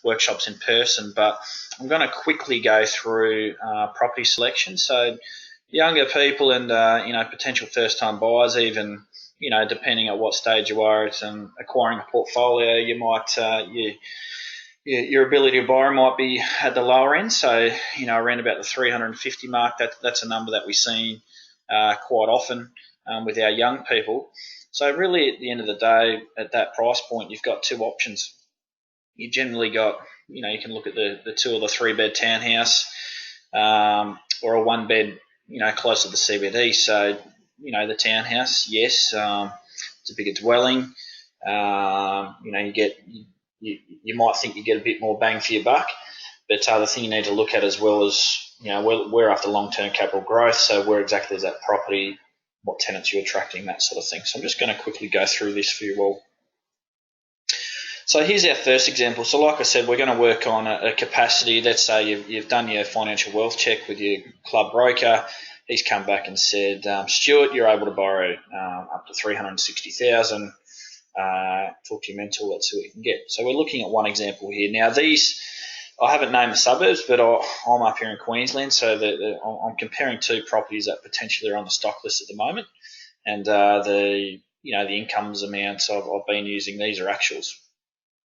workshops in person, but I'm going to quickly go through property selection. So younger people and potential first-time buyers, even depending on what stage you are at acquiring a portfolio, you might your ability to borrow might be at the lower end. So around about the 350 mark. That's a number that we see quite often with our young people. So really, at the end of the day, at that price point, you've got two options. You generally got, you can look at the 2 or the 3 bed townhouse or a 1 bed, close to the CBD. So, the townhouse, yes, it's a bigger dwelling. You might think you get a bit more bang for your buck, but the thing you need to look at as well is, we're after long-term capital growth. So where exactly is that property? What tenants you're attracting, that sort of thing. So I'm just going to quickly go through this for you all. So here's our first example. So like I said, we're going to work on a capacity. Let's say you've done your financial wealth check with your club broker. He's come back and said, Stuart, you're able to borrow up to $360,000. Talk to your mentor, let's see what you can get. So we're looking at one example here. Now these, I haven't named the suburbs, but I'm up here in Queensland, so I'm comparing two properties that potentially are on the stock list at the moment, and the incomes amounts I've been using. These are actuals.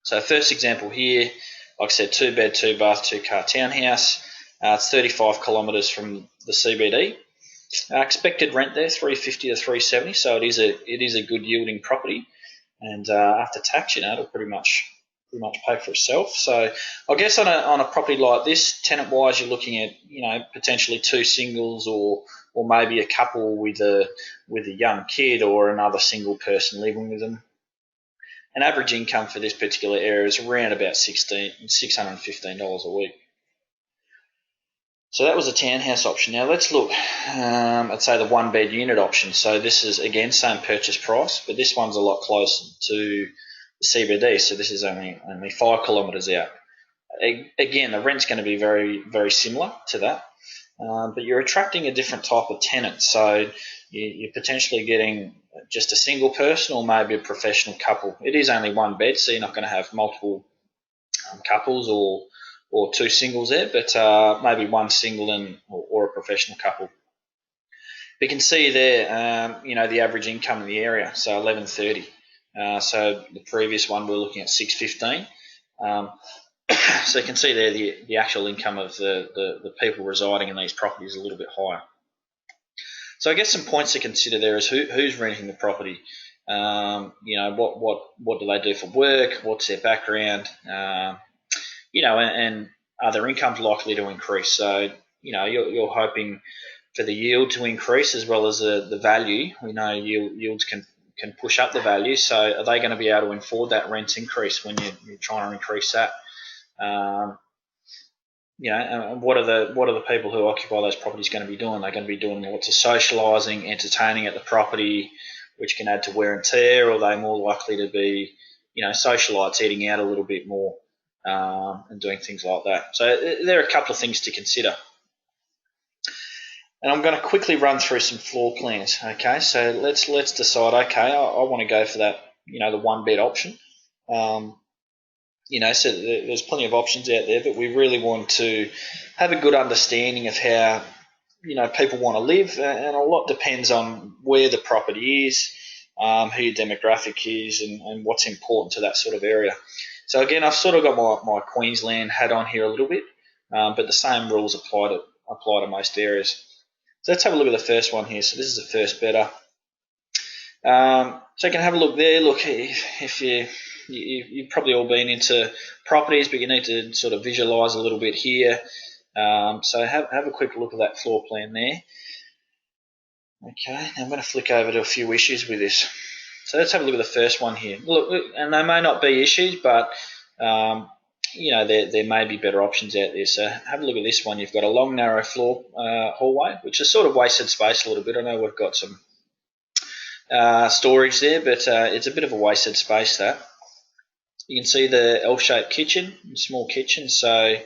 So first example here, like I said, 2 bed, 2 bath, 2 car townhouse. It's 35 kilometres from the CBD. Expected rent there, 350 to 370. So it is a good yielding property, and after tax, it'll pretty much pay for itself. So I guess on a property like this, tenant wise, you're looking at potentially 2 singles or maybe a couple with a young kid or another single person living with them. An average income for this particular area is around about $615 a week. So that was a townhouse option. Now let's look at, say, the 1 bed unit option. So this is, again, same purchase price, but this one's a lot closer to the CBD. So this is only 5 kilometres out. Again, the rent's going to be very, very similar to that, but you're attracting a different type of tenant. So you're potentially getting just a single person or maybe a professional couple. It is only 1 bed, so you're not going to have multiple couples or 2 singles there, but maybe 1 single or a professional couple. You can see there, the average income in the area, so $1,130. So the previous one we're looking at $615. So you can see there the actual income of the people residing in these properties is a little bit higher. So I guess some points to consider there is who's renting the property. What do they do for work? What's their background? And are their incomes likely to increase? So you're hoping for the yield to increase as well as the value. We know yields can push up the value. So are they going to be able to afford that rent increase when you're trying to increase that? And what are the people who occupy those properties going to be doing? They're going to be doing lots of socialising, entertaining at the property, which can add to wear and tear, or are they more likely to be, socialites, eating out a little bit more and doing things like that? So there are a couple of things to consider. And I'm going to quickly run through some floor plans. Okay, so let's decide. Okay, I want to go for that, the 1 bed option. So there's plenty of options out there, but we really want to have a good understanding of how, people want to live, and a lot depends on where the property is, who your demographic is, and what's important to that sort of area. So again, I've sort of got my Queensland hat on here a little bit, but the same rules apply to most areas. So let's have a look at the first one here. So this is the first bedder. So you can have a look there. Look, if you've probably all been into properties, but you need to sort of visualise a little bit here. So have a quick look at that floor plan there. Okay, now I'm going to flick over to a few issues with this. So let's have a look at the first one here. Look, and they may not be issues, but there may be better options out there. So have a look at this one. You've got a long, narrow floor hallway, which is sort of wasted space a little bit. I know we've got some storage there, but it's a bit of a wasted space, that. You can see the L-shaped kitchen, small kitchen. So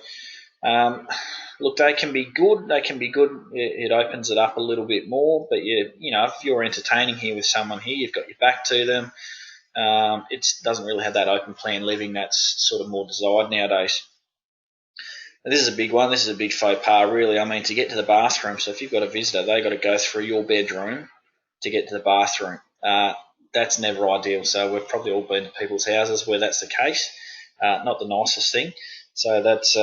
look, they can be good. It opens it up a little bit more, but if you're entertaining here with someone here, you've got your back to them. it doesn't really have that open plan living that's sort of more desired nowadays. Now, this is a big one. This is a big faux pas, really. I mean, to get to the bathroom, so if you've got a visitor, they've got to go through your bedroom to get to the bathroom. That's never ideal. So we've probably all been to people's houses where that's the case. Not the nicest thing. So that's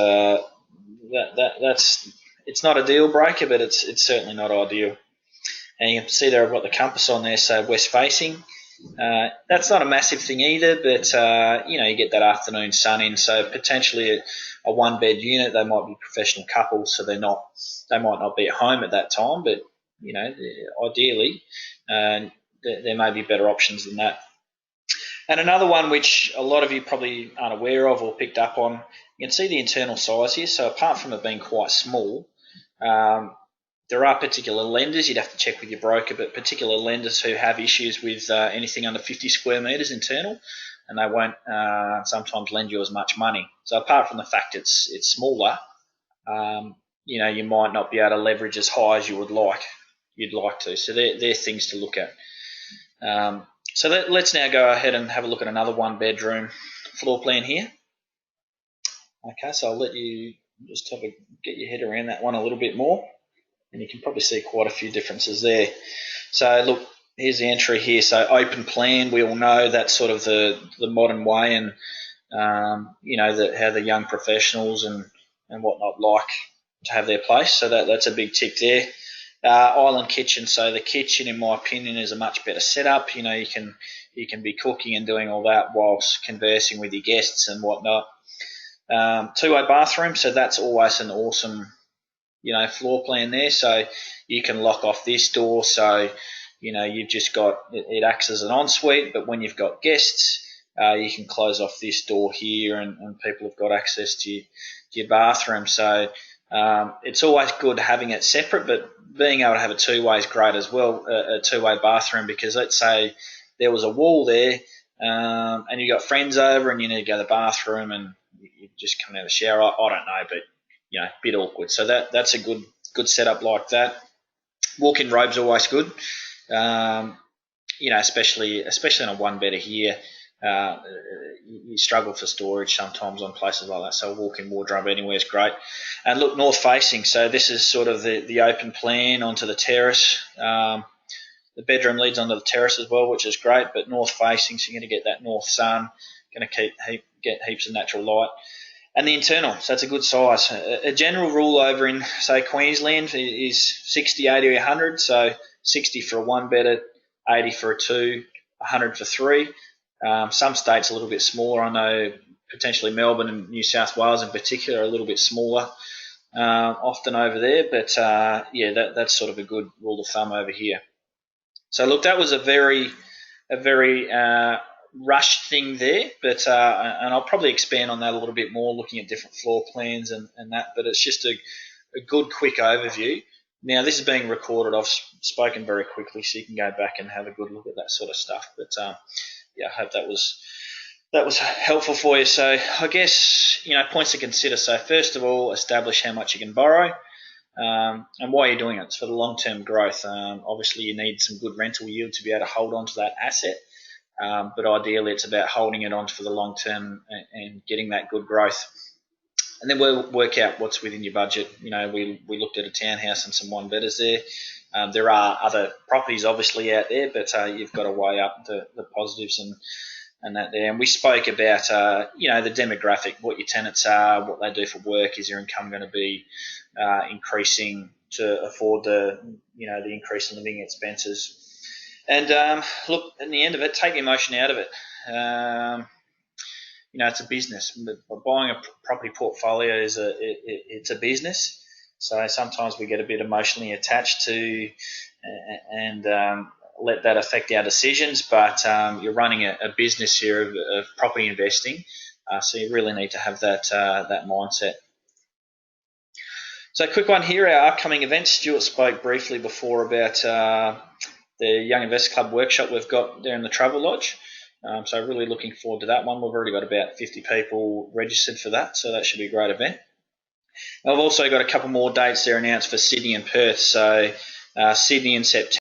it's not a deal breaker, but it's certainly not ideal. And you can see there I've got the compass on there, so west facing. That's not a massive thing either, but you get that afternoon sun in, so potentially a one bed unit. They might be professional couples, so they might not be at home at that time, but ideally there may be better options than that. And another one which a lot of you probably aren't aware of or picked up on, you can see the internal size here. So apart from it being quite small, there are particular lenders, you'd have to check with your broker, but particular lenders who have issues with anything under 50 square metres internal, and they won't sometimes lend you as much money. So apart from the fact it's smaller, you might not be able to leverage as high as you'd like to. So they're things to look at. So let's now go ahead and have a look at another one bedroom floor plan here. Okay, so I'll let you just get your head around that one a little bit more, and you can probably see quite a few differences there. So look, here's the entry here. So open plan, we all know that's sort of the modern way, and how the young professionals and whatnot like to have their place. So that's a big tick there. Island kitchen. So the kitchen, in my opinion, is a much better setup. You can be cooking and doing all that whilst conversing with your guests and whatnot. Two-way bathroom. So that's always an awesome, floor plan there. So you can lock off this door. So you've just got it acts as an ensuite, but when you've got guests, you can close off this door here, and people have got access to your bathroom. So it's always good having it separate, but being able to have a two-way is great as well, a two-way bathroom, because let's say there was a wall there and you got friends over and you need to go to the bathroom and you just come out of the shower. I don't know, but a bit awkward. So that's a good setup like that. Walk-in robe's always good, especially on a one-bedder here. You struggle for storage sometimes on places like that, so a walk-in wardrobe anywhere is great. And look, north facing, so this is sort of the open plan onto the terrace. The bedroom leads onto the terrace as well, which is great, but north facing, so you're going to get that north sun, going to get heaps of natural light. And the internal, so it's a good size. A general rule over in, say, Queensland is 60, 80, 100, so 60 for a one-bedder, 80 for a two, 100 for three. Some states a little bit smaller. I know potentially Melbourne and New South Wales in particular are a little bit smaller often over there, but that's sort of a good rule of thumb over here. So look, that was a very rushed thing there, but and I'll probably expand on that a little bit more, looking at different floor plans and that, but it's just a good quick overview. Now, this is being recorded. I've spoken very quickly, so you can go back and have a good look at that sort of stuff, but I hope that was helpful for you. So I guess, points to consider. So first of all, establish how much you can borrow and why you're doing it. It's for the long-term growth. Obviously, you need some good rental yield to be able to hold on to that asset, but ideally it's about holding it on for the long term and getting that good growth. And then we'll work out what's within your budget. We looked at a townhouse and some one-bedders there. There are other properties obviously out there, but you've got to weigh up the positives and that there. And we spoke about the demographic, what your tenants are, what they do for work. Is your income going to be increasing to afford the increase in living expenses? And look, at the end of it, take the emotion out of it. It's a business. Buying a property portfolio it's a business. So sometimes we get a bit emotionally attached to and let that affect our decisions. But you're running a business here of property investing, so you really need to have that mindset. So quick one here, our upcoming events. Stuart spoke briefly before about the Young Investor Club workshop we've got there in the Travel Lodge. So really looking forward to that one. We've already got about 50 people registered for that, so that should be a great event. I've also got a couple more dates there announced for Sydney and Perth. So Sydney in September.